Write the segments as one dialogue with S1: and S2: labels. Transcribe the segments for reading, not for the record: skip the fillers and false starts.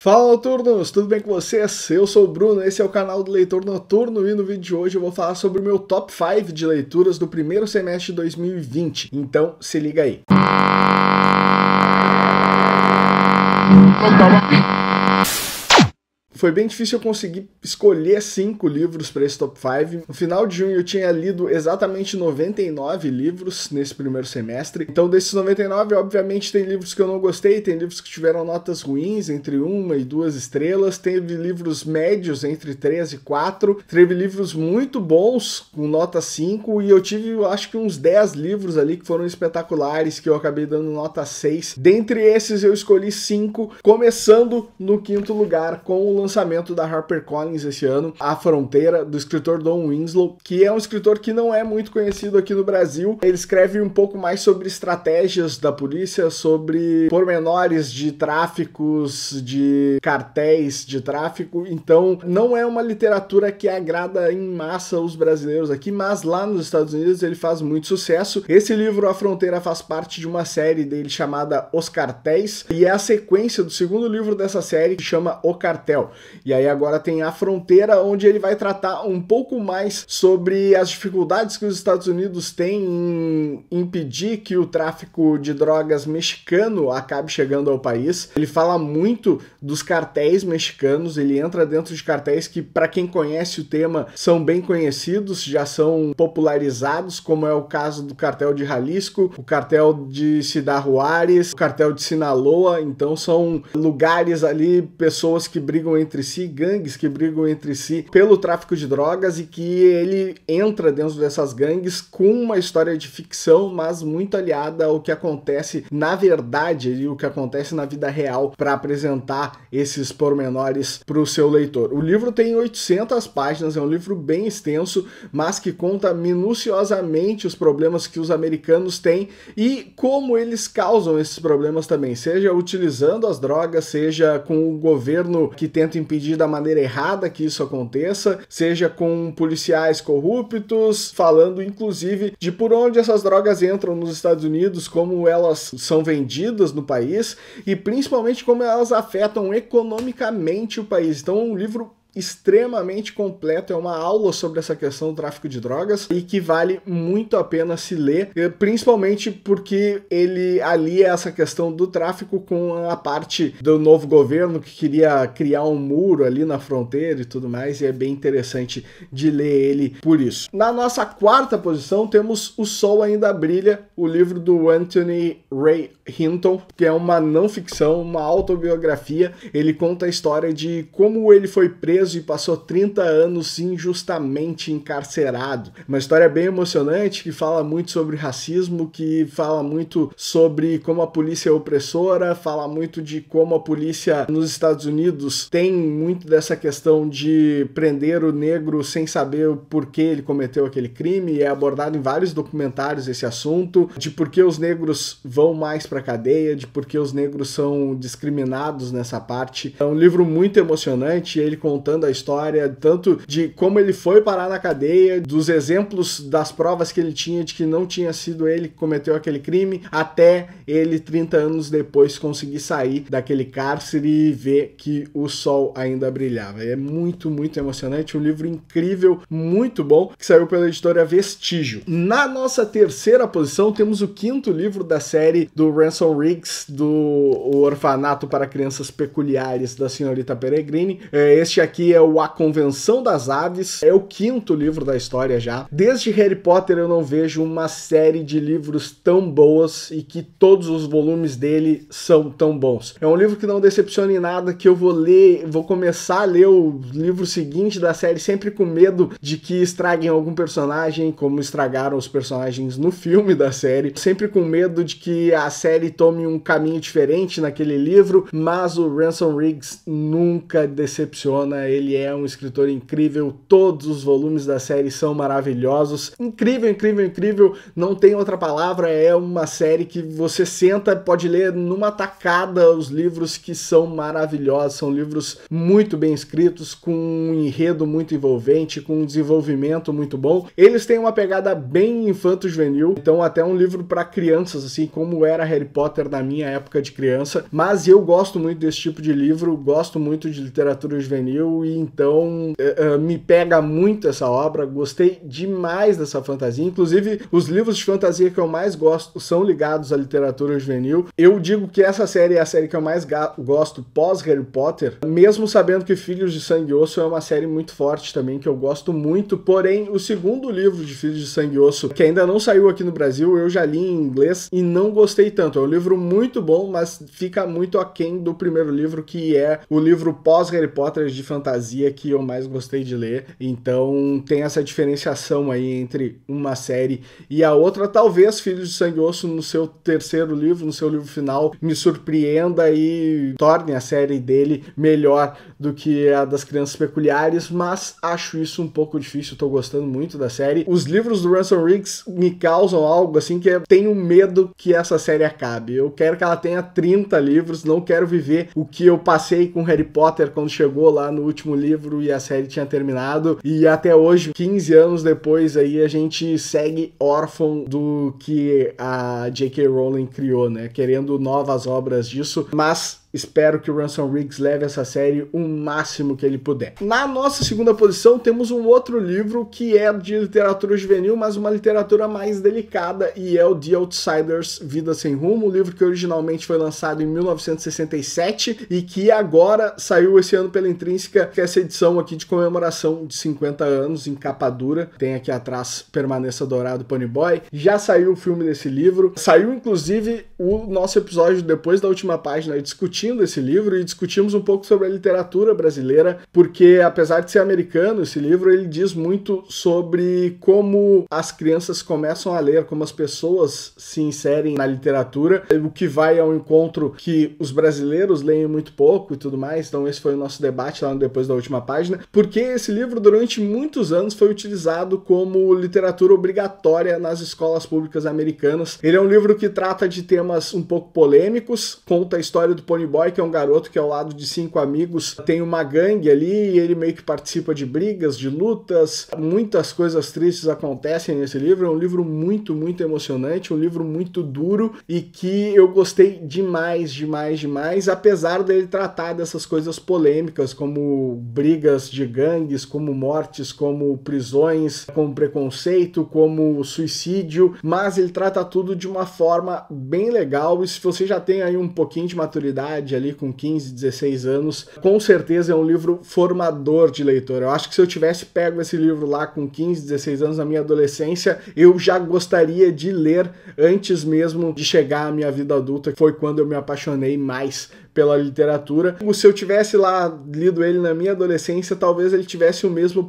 S1: Fala, noturnos! Tudo bem com vocês? Eu sou o Bruno, esse é o canal do Leitor Noturno e no vídeo de hoje eu vou falar sobre o meu top 5 de leituras do primeiro semestre de 2020. Então, se liga aí. Foi bem difícil eu conseguir escolher 5 livros para esse top 5. No final de junho eu tinha lido exatamente 99 livros nesse primeiro semestre. Então desses 99, obviamente tem livros que eu não gostei, tem livros que tiveram notas ruins, entre 1 e 2 estrelas, teve livros médios entre 3 e 4, teve livros muito bons com nota 5 e eu tive, eu acho que uns 10 livros ali que foram espetaculares, que eu acabei dando nota 6. Dentre esses eu escolhi 5, começando no 5º lugar com o lançamento da HarperCollins esse ano, A Fronteira, do escritor Don Winslow, que é um escritor que não é muito conhecido aqui no Brasil. Ele escreve um pouco mais sobre estratégias da polícia, sobre pormenores de tráficos, de cartéis de tráfico. Então, não é uma literatura que agrada em massa os brasileiros aqui, mas lá nos Estados Unidos ele faz muito sucesso. Esse livro, A Fronteira, faz parte de uma série dele chamada Os Cartéis, e é a sequência do segundo livro dessa série, que chama O Cartel. E aí agora tem A Fronteira, onde ele vai tratar um pouco mais sobre as dificuldades que os Estados Unidos têm em impedir que o tráfico de drogas mexicano acabe chegando ao país. Ele fala muito dos cartéis mexicanos, ele entra dentro de cartéis que, para quem conhece o tema, são bem conhecidos, já são popularizados, como é o caso do cartel de Jalisco, o cartel de Ciudad Juárez, o cartel de Sinaloa. Então são lugares ali, pessoas que brigam entre si, gangues que brigam entre si pelo tráfico de drogas, e que ele entra dentro dessas gangues com uma história de ficção, mas muito aliada ao que acontece na verdade e o que acontece na vida real, para apresentar esses pormenores para o seu leitor. O livro tem 800 páginas, é um livro bem extenso, mas que conta minuciosamente os problemas que os americanos têm e como eles causam esses problemas também, seja utilizando as drogas, seja com o governo que tenta impedir da maneira errada que isso aconteça, seja com policiais corruptos, falando inclusive de por onde essas drogas entram nos Estados Unidos, como elas são vendidas no país e principalmente como elas afetam economicamente o país. Então é um livro extremamente completo, é uma aula sobre essa questão do tráfico de drogas e que vale muito a pena se ler, principalmente porque ele alia essa questão do tráfico com a parte do novo governo que queria criar um muro ali na fronteira e tudo mais, e é bem interessante de ler ele por isso. Na nossa 4ª posição temos O Sol Ainda Brilha, o livro do Anthony Ray Hinton, que é uma não ficção, uma autobiografia. Ele conta a história de como ele foi preso e passou 30 anos injustamente encarcerado. Uma história bem emocionante, que fala muito sobre racismo, que fala muito sobre como a polícia é opressora, fala muito de como a polícia nos Estados Unidos tem muito dessa questão de prender o negro sem saber o porquê ele cometeu aquele crime. É abordado em vários documentários esse assunto, de por que os negros vão mais para a cadeia, de por que os negros são discriminados nessa parte. É um livro muito emocionante, ele contando a história, tanto de como ele foi parar na cadeia, dos exemplos das provas que ele tinha de que não tinha sido ele que cometeu aquele crime, até ele 30 anos depois conseguir sair daquele cárcere e ver que o sol ainda brilhava. É muito, muito emocionante, um livro incrível, muito bom, que saiu pela editora Vestígio. Na nossa 3ª posição temos o 5º livro da série do Ransom Riggs, do O Orfanato para Crianças Peculiares, da Senhorita Peregrine. Este aqui é o A Convenção das Aves, é o 5º livro da história já. Desde Harry Potter eu não vejo uma série de livros tão boas e que todos os volumes dele são tão bons. É um livro que não decepciona em nada, que eu vou ler, vou começar a ler o livro seguinte da série sempre com medo de que estraguem algum personagem, como estragaram os personagens no filme da série, sempre com medo de que a série tome um caminho diferente naquele livro, mas o Ransom Riggs nunca decepciona. ele é um escritor incrível, todos os volumes da série são maravilhosos, incrível, incrível, incrível, não tem outra palavra, é uma série que você senta, pode ler numa tacada os livros que são maravilhosos, são livros muito bem escritos, com um enredo muito envolvente, com um desenvolvimento muito bom. Eles têm uma pegada bem infanto-juvenil, então até um livro para crianças, assim como era Harry Potter na minha época de criança, mas eu gosto muito desse tipo de livro, gosto muito de literatura juvenil e então me pega muito essa obra, gostei demais dessa fantasia, inclusive os livros de fantasia que eu mais gosto são ligados à literatura juvenil. Eu digo que essa série é a série que eu mais gosto pós Harry Potter, mesmo sabendo que Filhos de Sangue e Osso é uma série muito forte também, que eu gosto muito, porém o segundo livro de Filhos de Sangue e Osso, que ainda não saiu aqui no Brasil, eu já li em inglês e não gostei tanto. É um livro muito bom, mas fica muito aquém do primeiro livro, que é o livro pós Harry Potter de fantasia que eu mais gostei de ler. Então tem essa diferenciação aí entre uma série e a outra. Talvez Filhos de Sangue e Osso no seu terceiro livro, no seu livro final, me surpreenda e torne a série dele melhor do que a das Crianças Peculiares, mas acho isso um pouco difícil, tô gostando muito da série. Os livros do Ransom Riggs me causam algo assim que eu tenho medo que essa série acabe. Eu quero que ela tenha 30 livros, não quero viver o que eu passei com Harry Potter quando chegou lá no último livro e a série tinha terminado, e até hoje, 15 anos depois aí, a gente segue órfão do que a J.K. Rowling criou, né, querendo novas obras disso, mas espero que o Ransom Riggs leve essa série o máximo que ele puder. Na nossa segunda posição temos um outro livro que é de literatura juvenil, mas uma literatura mais delicada, e é o The Outsiders, Vida Sem Rumo, um livro que originalmente foi lançado em 1967 e que agora saiu esse ano pela Intrínseca, que é essa edição aqui de comemoração de 50 anos em capa dura. Tem aqui atrás Permaneça Dourado Ponyboy. Já saiu o filme desse livro, saiu inclusive o nosso episódio depois da última página discutindo esse livro, e discutimos um pouco sobre a literatura brasileira, porque apesar de ser americano, esse livro ele diz muito sobre como as crianças começam a ler, como as pessoas se inserem na literatura, o que vai ao encontro que os brasileiros leem muito pouco e tudo mais. Então esse foi o nosso debate lá depois da última página, porque esse livro durante muitos anos foi utilizado como literatura obrigatória nas escolas públicas americanas. Ele é um livro que trata de temas um pouco polêmicos, conta a história do Ponyboy, que é um garoto que ao lado de 5 amigos tem uma gangue ali, e ele meio que participa de brigas, de lutas, muitas coisas tristes acontecem nesse livro. É um livro muito, muito emocionante, um livro muito duro e que eu gostei demais, demais, demais, apesar dele tratar dessas coisas polêmicas, como brigas de gangues, como mortes, como prisões, como preconceito, como suicídio, mas ele trata tudo de uma forma bem legal. E se você já tem aí um pouquinho de maturidade ali com 15, 16 anos, com certeza é um livro formador de leitor. Eu acho que se eu tivesse pego esse livro lá com 15, 16 anos na minha adolescência, eu já gostaria de ler antes mesmo de chegar à minha vida adulta, que foi quando eu me apaixonei mais pela literatura. Se eu tivesse lá lido ele na minha adolescência, talvez ele tivesse o mesmo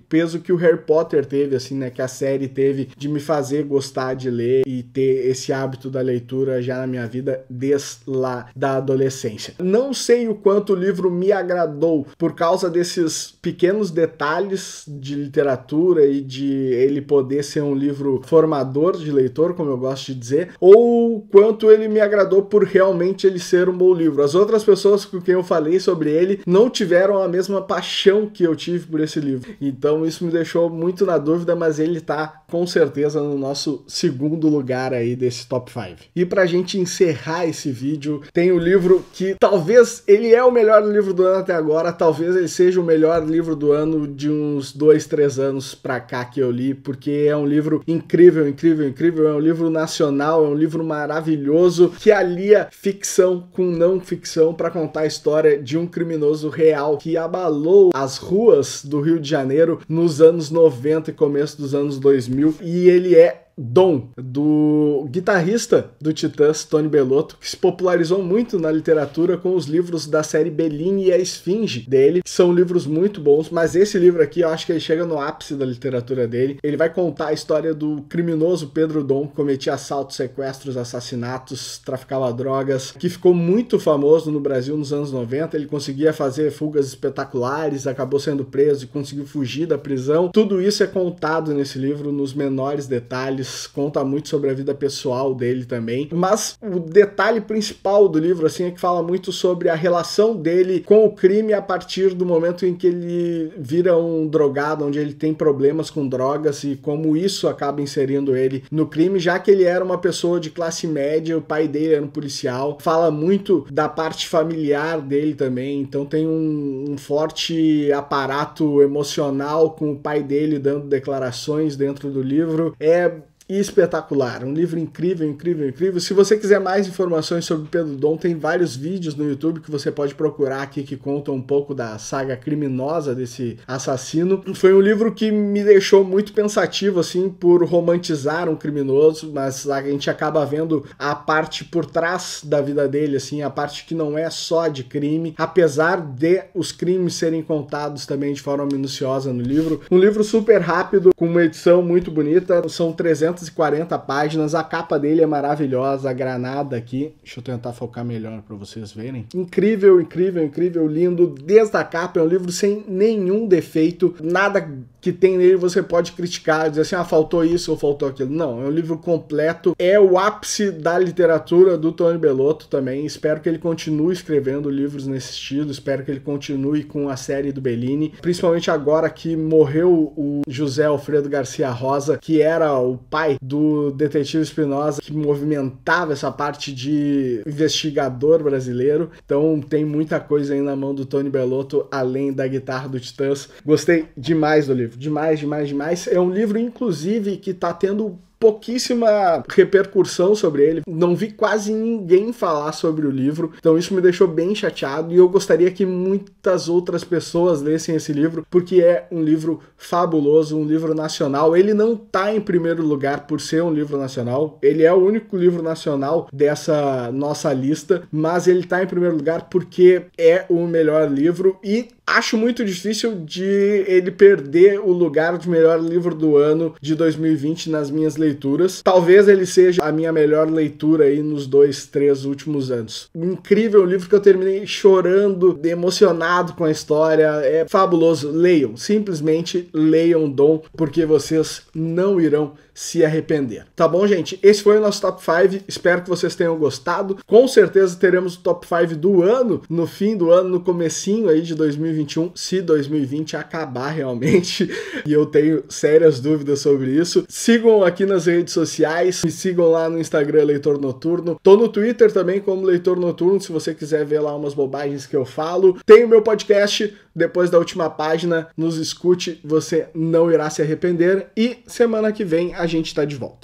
S1: peso que o Harry Potter teve, assim, né, que a série teve, de me fazer gostar de ler e ter esse hábito da leitura já na minha vida desde lá da adolescência. Não sei o quanto o livro me agradou por causa desses pequenos detalhes de literatura e de ele poder ser um livro formador de leitor, como eu gosto de dizer, ou quanto ele me agradou por realmente ele ser um bom livro. As outras pessoas com quem eu falei sobre ele não tiveram a mesma paixão que eu tive por esse livro. Então isso me deixou muito na dúvida, mas ele tá com certeza no nosso segundo lugar aí desse top 5. E pra gente encerrar esse vídeo, tem o livro que talvez ele é o melhor livro do ano até agora, talvez ele seja o melhor livro do ano de uns 2, 3 anos pra cá que eu li, porque é um livro incrível, incrível, incrível, é um livro nacional, é um livro maravilhoso, que alia ficção com não ficção para contar a história de um criminoso real que abalou as ruas do Rio de Janeiro nos anos 90 e começo dos anos 2000, e ele é Dom, do guitarrista do Titãs, Tony Bellotto, que se popularizou muito na literatura com os livros da série Bellini e a Esfinge dele, que são livros muito bons, mas esse livro aqui eu acho que ele chega no ápice da literatura dele. Ele vai contar a história do criminoso Pedro Dom, que cometia assaltos, sequestros, assassinatos, traficava drogas, que ficou muito famoso no Brasil nos anos 90. Ele conseguia fazer fugas espetaculares, acabou sendo preso e conseguiu fugir da prisão. Tudo isso é contado nesse livro nos menores detalhes, conta muito sobre a vida pessoal dele também, mas o detalhe principal do livro assim é que fala muito sobre a relação dele com o crime a partir do momento em que ele vira um drogado, onde ele tem problemas com drogas e como isso acaba inserindo ele no crime, já que ele era uma pessoa de classe média, o pai dele era um policial. Fala muito da parte familiar dele também, então tem um forte aparato emocional com o pai dele dando declarações dentro do livro. É espetacular, um livro incrível, incrível, incrível. Se você quiser mais informações sobre Pedro Dom, tem vários vídeos no YouTube que você pode procurar aqui que contam um pouco da saga criminosa desse assassino. Foi um livro que me deixou muito pensativo, assim, por romantizar um criminoso, mas a gente acaba vendo a parte por trás da vida dele, assim, a parte que não é só de crime, apesar de os crimes serem contados também de forma minuciosa no livro. Um livro super rápido, com uma edição muito bonita, são 340 páginas, a capa dele é maravilhosa, a granada aqui, deixa eu tentar focar melhor para vocês verem. Incrível, incrível, incrível, lindo, desde a capa, é um livro sem nenhum defeito, nada que tem nele você pode criticar, dizer assim, faltou isso ou faltou aquilo. Não, é um livro completo, é o ápice da literatura do Tony Bellotto também. Espero que ele continue escrevendo livros nesse estilo, espero que ele continue com a série do Bellini, principalmente agora que morreu o José Alfredo Garcia Rosa, que era o pai do detetive Espinosa, que movimentava essa parte de investigador brasileiro. Então tem muita coisa aí na mão do Tony Bellotto, além da guitarra do Titãs. Gostei demais do livro. Demais, demais, demais. É um livro, inclusive, que tá tendo pouquíssima repercussão sobre ele. Não vi quase ninguém falar sobre o livro, então isso me deixou bem chateado e eu gostaria que muitas outras pessoas lessem esse livro, porque é um livro fabuloso, um livro nacional. Ele não tá em primeiro lugar por ser um livro nacional, ele é o único livro nacional dessa nossa lista, mas ele tá em primeiro lugar porque é o melhor livro e acho muito difícil de ele perder o lugar de melhor livro do ano de 2020 nas minhas leituras. Talvez ele seja a minha melhor leitura aí nos 2-3 últimos anos. Um incrível livro que eu terminei chorando, emocionado com a história. É fabuloso. Leiam, simplesmente leiam Dom, porque vocês não irão se arrepender. Tá bom, gente? Esse foi o nosso Top 5. Espero que vocês tenham gostado. Com certeza teremos o Top 5 do ano, no fim do ano, no comecinho aí de 2021, se 2020 acabar realmente. E eu tenho sérias dúvidas sobre isso. Sigam aqui nas redes sociais. Me sigam lá no Instagram, Leitor Noturno. Tô no Twitter também como Leitor Noturno, se você quiser ver lá umas bobagens que eu falo. Tem o meu podcast, Depois da Última Página. Nos escute, você não irá se arrepender. E semana que vem a gente tá de volta.